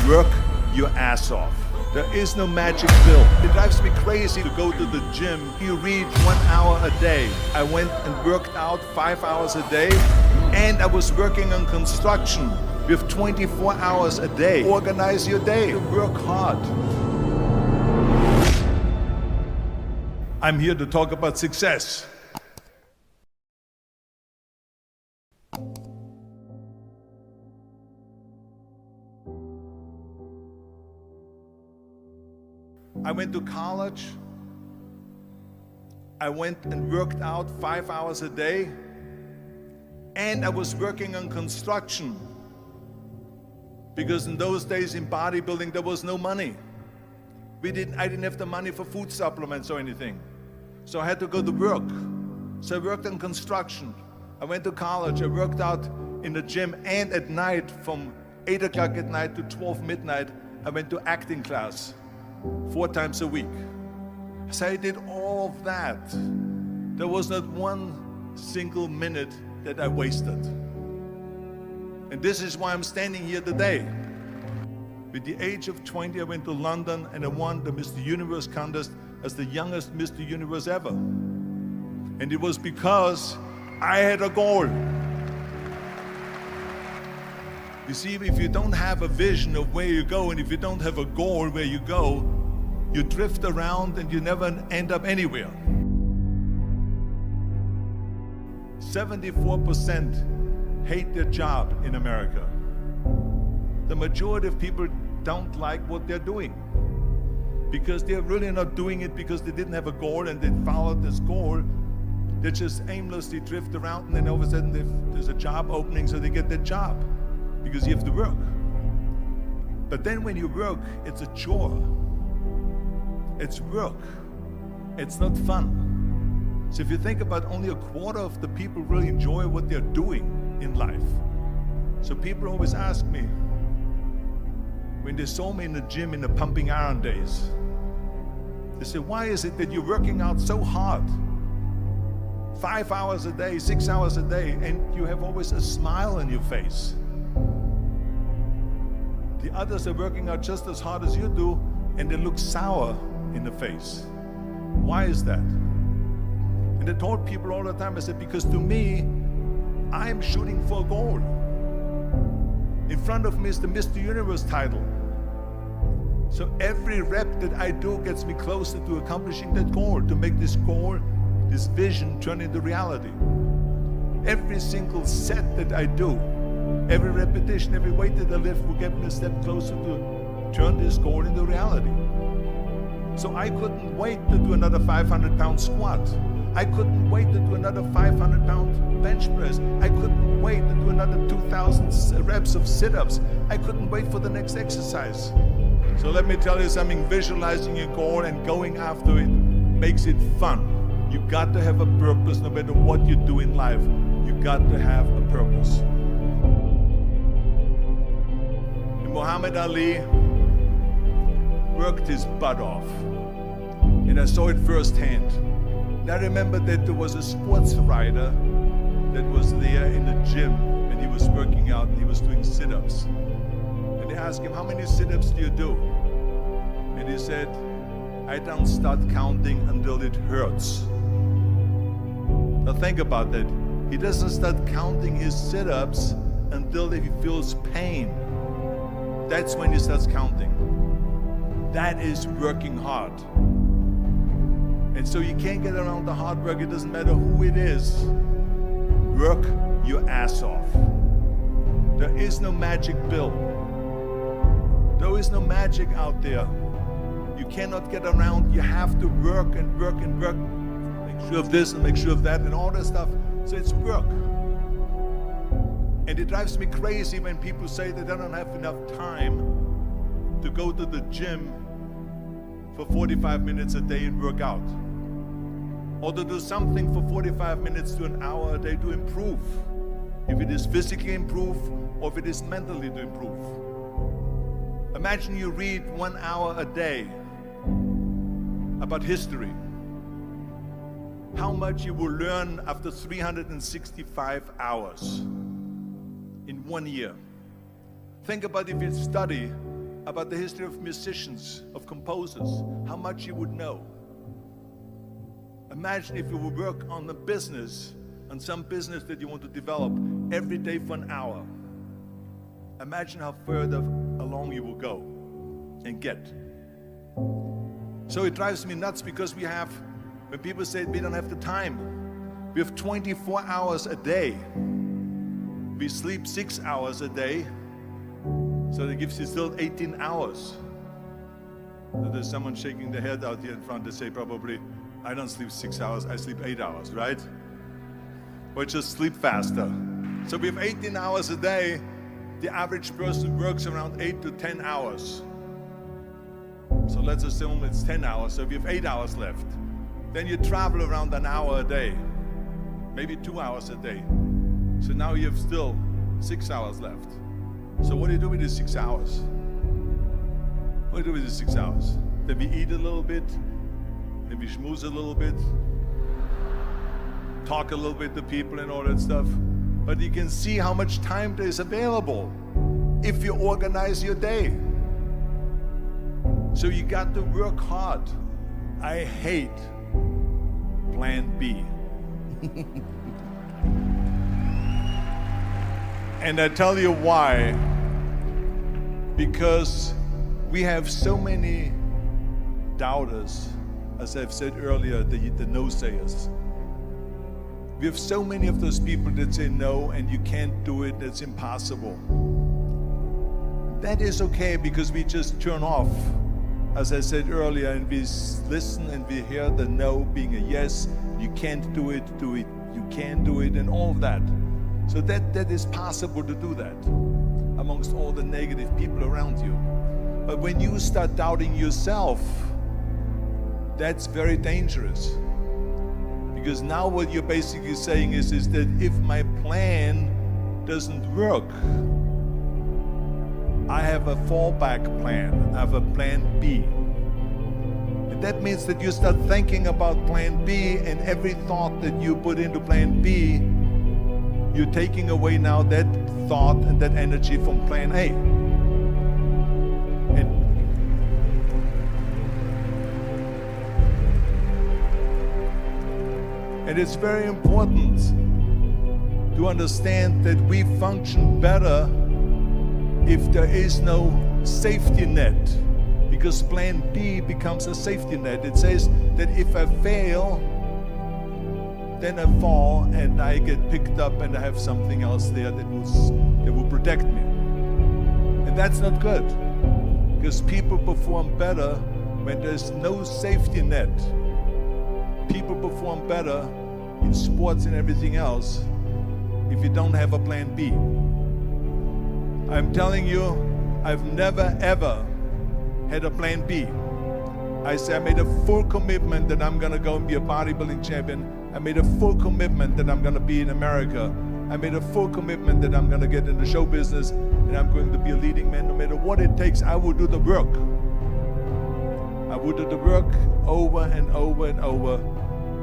Work your ass off. There is no magic pill. It drives me crazy to go to the gym. You read 1 hour a day. I went and worked out 5 hours a day, and I was working on construction with 24 hours a day. Organize your day. Work hard. I'm here to talk about success. I went to college. I went and worked out 5 hours a day, and I was working on construction because in those days in bodybuilding there was no money. I didn't have the money for food supplements or anything, so I had to go to work. So I worked on construction. I went to college. I worked out in the gym, and at night from 8 o'clock at night to 12 midnight I went to acting class 4 times a week. So I did all of that. There was not one single minute that I wasted. And this is why I'm standing here today. With the age of 20, I went to London and I won the Mr. Universe contest as the youngest Mr. Universe ever. And it was because I had a goal. You see, if you don't have a vision of where you go, and if you don't have a goal where you go, you drift around and you never end up anywhere. 74% hate their job in America. The majority of people don't like what they're doing because they're really not doing it because they didn't have a goal and they followed this goal. They just aimlessly drift around, and then all of a sudden there's a job opening, so they get that job because you have to work. But then when you work, it's a chore. It's work. It's not fun. So if you think about, only a quarter of the people really enjoy what they're doing in life. So people always ask me, when they saw me in the gym in the pumping iron days, they say, why is it that you're working out so hard? 5 hours a day, 6 hours a day, and you have always a smile on your face. The others are working out just as hard as you do, and they look sour in the face. Why is that? And I told people all the time, I said, because to me, I'm shooting for a goal. In front of me is the Mr. Universe title. So every rep that I do gets me closer to accomplishing that goal, to make this goal, this vision turn into reality. Every single set that I do, every repetition, every weight that I lift will get me a step closer to turn this goal into reality. So I couldn't wait to do another 500-pound squat. I couldn't wait to do another 500-pound bench press. I couldn't wait to do another 2,000 reps of sit-ups. I couldn't wait for the next exercise. So let me tell you something, visualizing your goal and going after it makes it fun. You got to have a purpose no matter what you do in life. You got to have a purpose. And Muhammad Ali worked his butt off, and I saw it firsthand. And I remember that there was a sports writer that was there in the gym, and he was working out and he was doing sit-ups. And they asked him, how many sit-ups do you do? And he said, I don't start counting until it hurts. Now think about that. He doesn't start counting his sit-ups until he feels pain. That's when he starts counting. That is working hard. And so you can't get around the hard work. It doesn't matter who it is. Work your ass off. There is no magic pill. There is no magic out there. You cannot get around. You have to work and work and work. Make sure of this and make sure of that and all that stuff. So it's work. And it drives me crazy when people say that they don't have enough time to go to the gym for 45 minutes a day and work out. Or to do something for 45 minutes to an hour a day to improve. If it is physically improve or if it is mentally to improve. Imagine you read 1 hour a day about history. How much you will learn after 365 hours in 1 year. Think about if you study about the history of musicians, of composers, how much you would know. Imagine if you would work on the business, on some business that you want to develop every day for an hour. Imagine how further along you will go and get. So it drives me nuts because when people say we don't have the time, we have 24 hours a day. We sleep 6 hours a day, so that gives you still 18 hours. So there's someone shaking their head out here in front to say probably, I don't sleep 6 hours, I sleep 8 hours, right? Or just sleep faster. So we have 18 hours a day. The average person works around 8 to 10 hours. So let's assume it's 10 hours, so we have 8 hours left. Then you travel around an hour a day, maybe 2 hours a day. So now you have still 6 hours left. So what do you do with these 6 hours? What do you do with these 6 hours? Then we eat a little bit, then we schmooze a little bit, talk a little bit to people and all that stuff. But you can see how much time there is available if you organize your day. So you got to work hard. I hate plan B. And I tell you why. Because we have so many doubters, as I've said earlier, the no-sayers. We have so many of those people that say no and you can't do it, it's impossible. That is okay because we just turn off, as I said earlier, and we listen and we hear the no being a yes. You can't do it, you can do it, and all of that. So that is possible to do that amongst all the negative people around you. But when you start doubting yourself, that's very dangerous. Because now what you're basically saying is that if my plan doesn't work, I have a fallback plan, I have a plan B. And that means that you start thinking about plan B, and every thought that you put into plan B, you're taking away now that thought and that energy from plan A. And it's very important to understand that we function better if there is no safety net, because plan B becomes a safety net. It says that if I fail, then I fall and I get picked up and I have something else there that will protect me. And that's not good, because people perform better when there's no safety net. People perform better in sports and everything else if you don't have a plan B. I'm telling you, I've never ever had a plan B. I made a full commitment that I'm gonna go and be a bodybuilding champion. I made a full commitment that I'm gonna be in America. I made a full commitment that I'm gonna get in the show business and I'm going to be a leading man. No matter what it takes, I will do the work. I will do the work over and over and over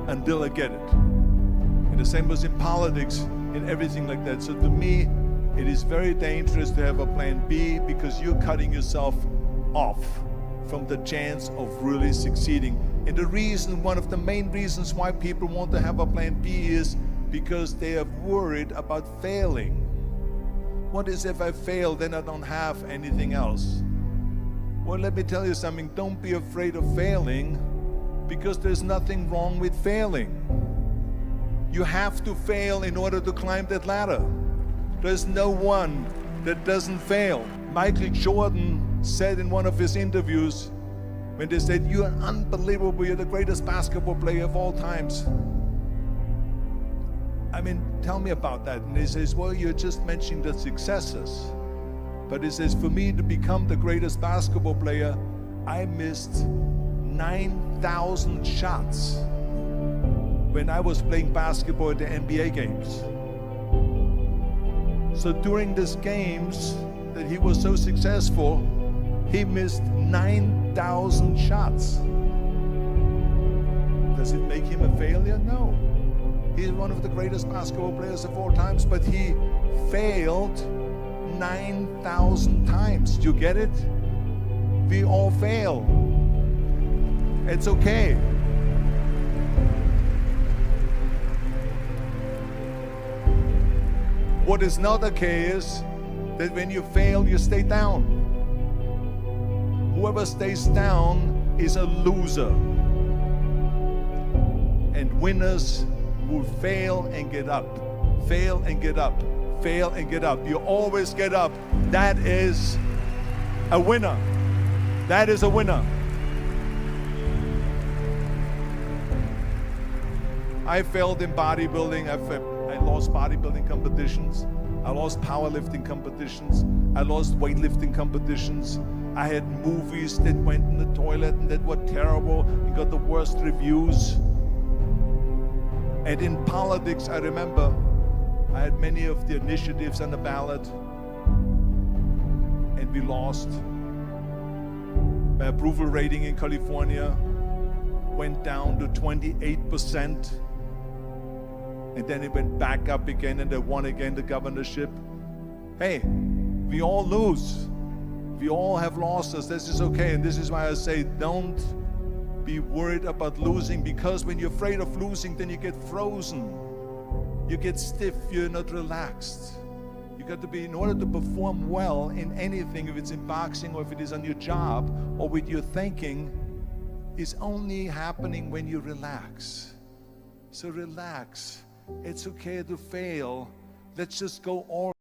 until I get it. And the same was in politics and everything like that. So to me, it is very dangerous to have a plan B, because you're cutting yourself off from the chance of really succeeding. And the reason, one of the main reasons why people want to have a plan B is because they are worried about failing. What is if I fail, then I don't have anything else? Well, let me tell you something, don't be afraid of failing, because there's nothing wrong with failing. You have to fail in order to climb that ladder. There's no one that doesn't fail. Michael Jordan said in one of his interviews, when they said, "You're unbelievable, you're the greatest basketball player of all times." I mean, tell me about that. And he says, well, you're just mentioning the successes. But he says, for me to become the greatest basketball player, I missed 9,000 shots when I was playing basketball at the NBA games. So during these games that he was so successful, he missed 9,000 shots. Does it make him a failure? No. He's one of the greatest basketball players of all times, but he failed 9,000 times. Do you get it? We all fail. It's okay. What is not okay is that when you fail, you stay down. Whoever stays down is a loser. And winners will fail and get up, fail and get up, fail and get up. You always get up. That is a winner. That is a winner. I failed in bodybuilding. I lost bodybuilding competitions. I lost powerlifting competitions. I lost weightlifting competitions. I had movies that went in the toilet and that were terrible and got the worst reviews. And in politics, I remember I had many of the initiatives on the ballot, and we lost. My approval rating in California went down to 28%. And then it went back up again, and they won again the governorship. Hey, we all lose. We all have losses. This is okay. And this is why I say don't be worried about losing, because when you're afraid of losing, then you get frozen. You get stiff. You're not relaxed. You got to be, in order to perform well in anything, if it's in boxing or if it is on your job or with your thinking, is only happening when you relax. So relax. It's okay to fail. Let's just go all